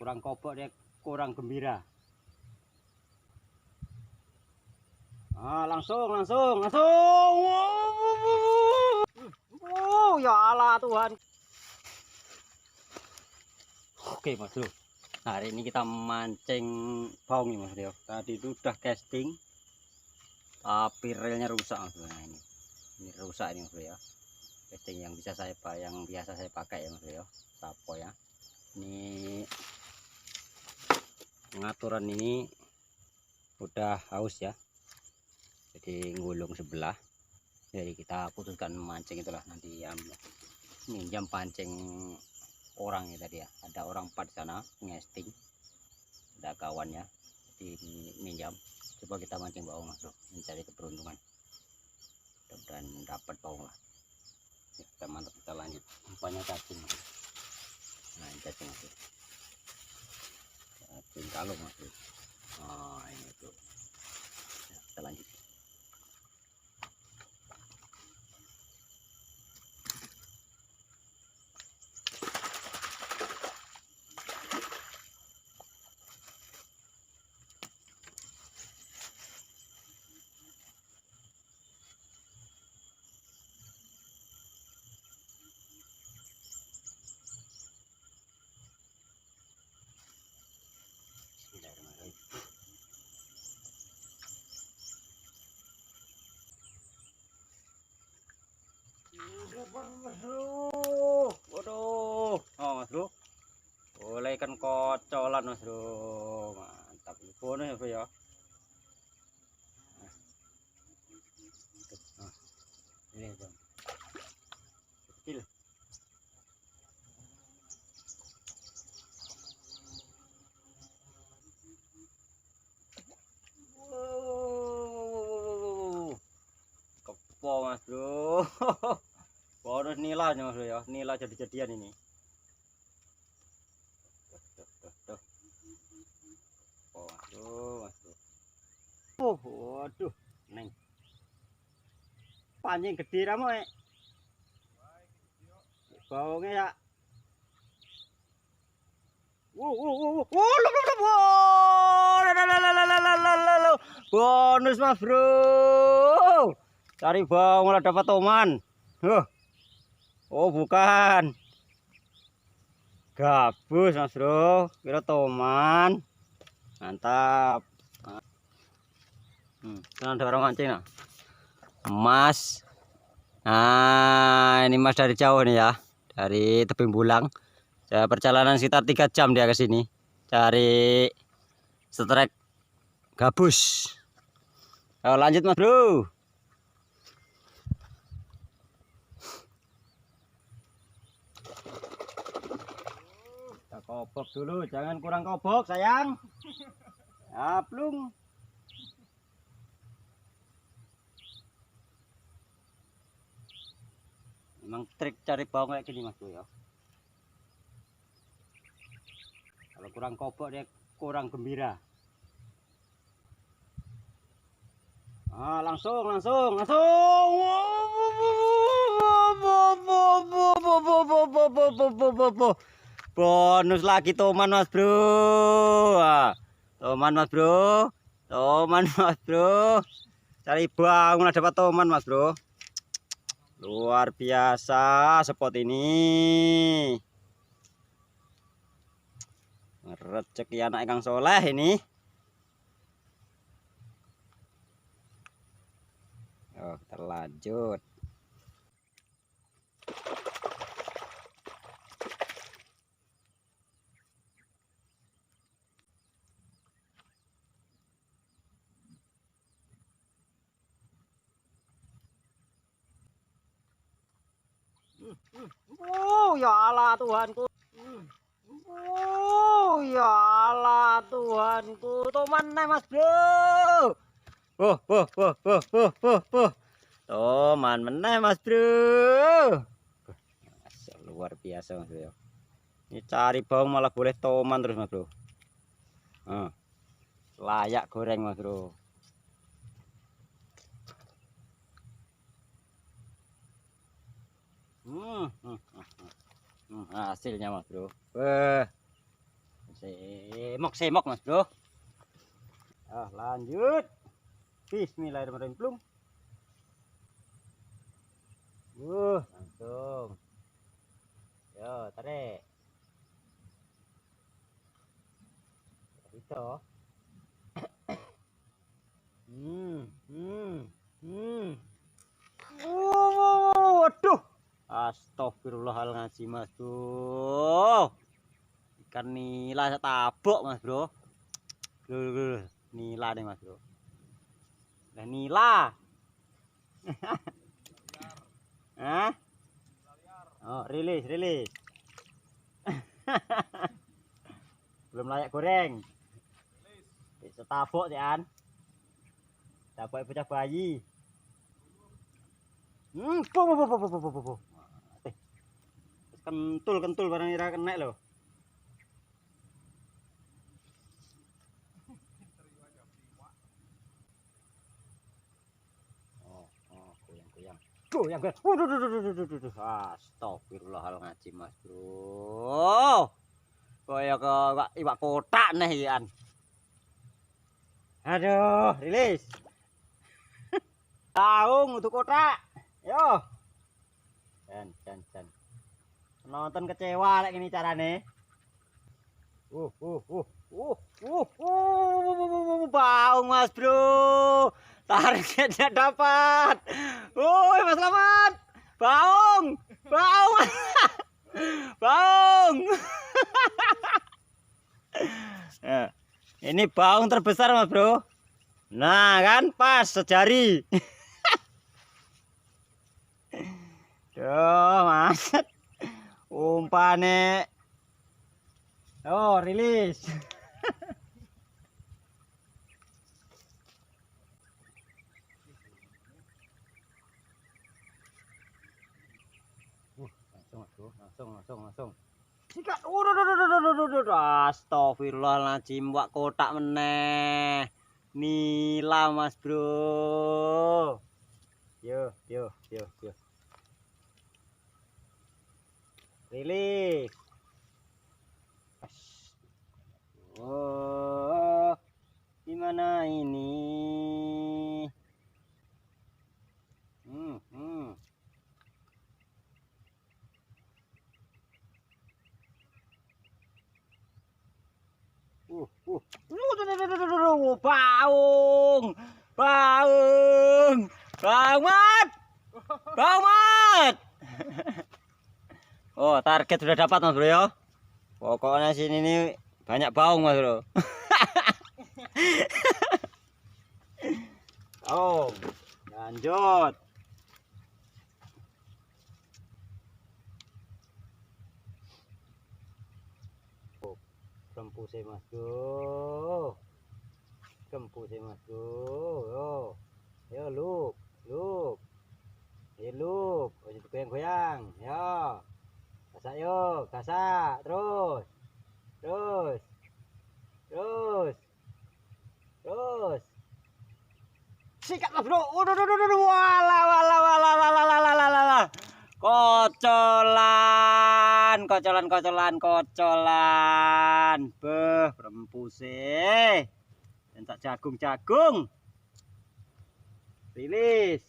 kurang kobok dia kurang gembira. Langsung. Ya Allah Tuhan. Oke Mas Bro. Hari ini kita mancing baung nih Mas Bro. Tadi itu udah casting, tapi reelnya rusak Mas Bro. Nah ini rusak ini Mas Bro ya. Casting yang biasa saya pakai ya Mas Bro ya. Sapo ya. Ini pengaturan ini udah haus ya. Jadi ngulung sebelah. Jadi kita putuskan memancing itulah nanti minjam pancing orang ya tadi ya. Ada orang 4 di sana ngesting. Ada kawannya. Jadi minjam. Coba kita mancing baung Mas Bro, mencari keberuntungan. Mudah-mudahan dapat baung lah. Ya, kita mantap, kita lanjut. Umpannya cacing. Nah, ini cacing Mas Bro. Cacing kalung Mas Bro. Ini tuh. Ya, kita lanjut. Waduh, Mas Bro, boleh ikan kocolan Mas Bro, mantap. Bonus ya Bro ya. Ini Bang, kecil. Kepo Mas Bro. Bonus nilainya Mas Bro ya, nilai jadi-jadian ini. Oh, Mas Bro. Waduh, neng. Pancing gede ramu baungnya ya. Bonus Mas Bro. Cari baung malah dapat toman. Oh bukan. Gabus Mas Bro. Kira toman. Mantap. Ada orang mancing nah. Mas. Nah, ini Mas dari jauh nih ya. Dari tebing bulang. Saya perjalanan sekitar 3 jam dia ke sini. Cari strike gabus. Ayo lanjut Mas Bro. Kita kobok dulu, jangan kurang kobok sayang. Aplung. Memang trik cari baung kayak gini Mas Bro ya. Kalau kurang kobok dia kurang gembira. Langsung. Bonus lagi toman Mas Bro. Toman Mas Bro. Cari baung lah dapat toman Mas Bro. Luar biasa spot ini. Rezeki anak Kang Soleh ini. Kita lanjut. Ya Allah Tuhanku. Ya Allah Tuhanku. Toman nih Mas Bro. Toman meneh Mas Bro. Luar biasa Mas Bro. Ini cari baung malah boleh toman terus Mas Bro. Layak goreng Mas Bro. Hasilnya Mas Bro. Semok Mas Bro. Lanjut. Bismillahirrahmanirrahim. Plung. Langsung. Yo, tarik. Itu. Waduh. Astagfirullahaladzim Mas Bro. Ikan nila tabok Mas Bro. Loh. Nila nih Mas Bro. Nah nila. Hah? Oh, rilis. Belum layak goreng. Bisa tabok ya, tabok bocah bayi. Kentul barang ira kena loh. Goyang. Waduh. Astagfirullahaladzim Mas Bro. Kaya iwak kotak nih ikan. Aduh, rilis. Taung untuk kotak. Yo. Jan. Nonton kecewa lagi ini carane. Baung Mas Bro. Targetnya dapat. Woi Mas Selamat. Baung. Baung. Nah, ini baung terbesar Mas Bro. Nah kan pas sejari. Duh Mas. Umpane. Oh rilis. Langsung. Sikat. Astagfirullahaladzim, wak kotak meneh. Nila Mas Bro. Yo. Rilis. Oh, gimana ini? Banget. Oh, target sudah dapat Mas Bro ya. Pokoknya sini nih banyak baung Mas Bro. Oh, lanjut. Kempuse Mas Bro. Yo loop. Loop. Goyang. Yo. Gasak. Terus. Sikat Mas Bro. Walah. Kocolan. Beh, rempuse. Dan tak jagung. Rilis.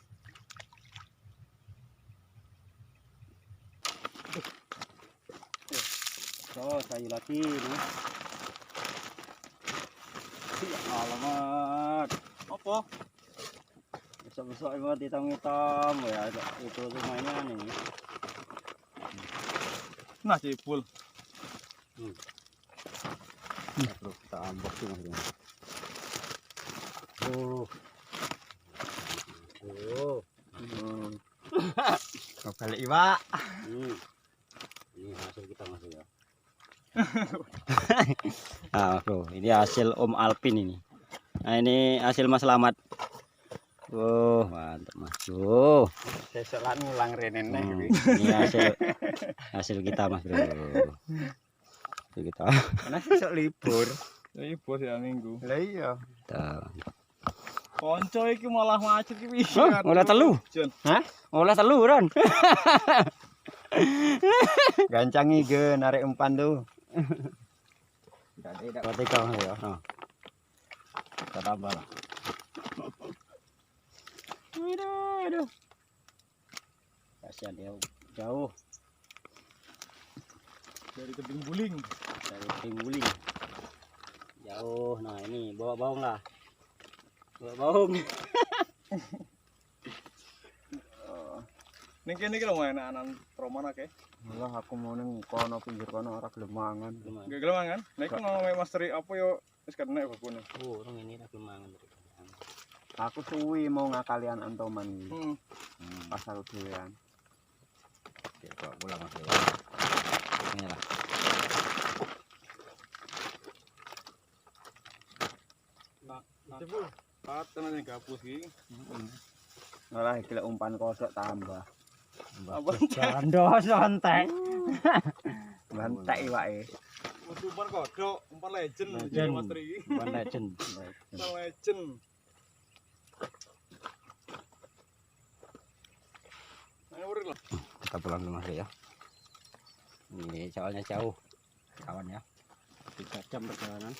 Kayu lagi nih. Alamat. Apa? Besok buat hitam ya, itu lumayan ini. Nah, cipul. Bro, kita unboxing ini. Kembali iwak. Ini hasil kita Mas ya. Bro, ini hasil Om Alpin ini. Nah, ini hasil Mas Selamat. Mantap Mas Bro. Sesuk lan ngulang rene neh iki. Ini hasil kita Mas Bro. Hasil kita. Karena sesuk libur. Libur ya minggu. Lah iya. Konco iki malah macet iki wis. Oleh telu. Hah? Oleh telu, Ron. Gancangi ge narik umpan tuh. Tidak ketika ya. Nah. Kita tambah lah. Aduh. Kasihan dia jauh Dari tebing guling. Jauh. Nah ini bawa baung lah. Bawa baung. Ning kene iki lho anak-anak roman akeh. Lah aku mau ning kono pinggir kono ora gelemangan. Gak gelem kan? Nek iku ngomong masteri apa yo wis kena bakune. Oh, orang ini lagi mangan dari. Aku suwi mau ngakalian antoman iki. Heeh. Pasal dhewean. Oke, bawa pulang Mas. Ini lah. Coba paten aja gabus iki. Malah iki lek umpan kodok tambah. Apa? Jando santai. Bantek iwake. Umpan kodok, umpan legend Legend. jadi masteri iki. Bukan legend. Umpan legend. Ayo urip lah. Kita pulang dulu Mas ya. Ini soalnya jauh kawan ya. 3 jam perjalanan.